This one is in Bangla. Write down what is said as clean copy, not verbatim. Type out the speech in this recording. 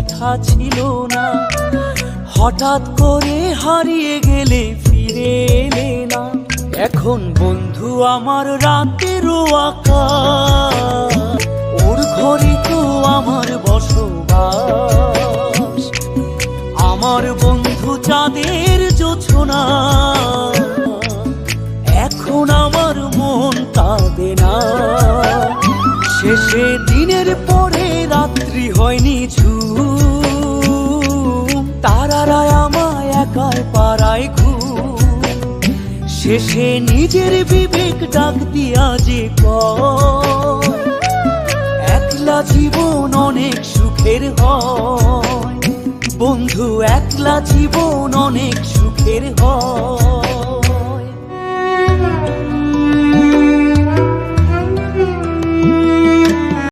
দেখা ছিল না। হঠাৎ করে হারিয়ে গেলে ফিরে এলে না। এখন বন্ধু আমার রাতেরও আকাশ, ওর ঘরে তো আমার বসবাস। আমার বন্ধু চাঁদের জোছনা, এখন আমার মন কাঁদে না। শেষে দিনের পরে রাত্রি হয়নি ঝুম, তারারা আমায় একার পাড়ায় ঘুম। শেষে নিজের বিবেক ডাক দিয়া যে কয়, একলা জীবন অনেক সুখের হয়। বন্ধু একলা জীবন অনেক সুখের হয়।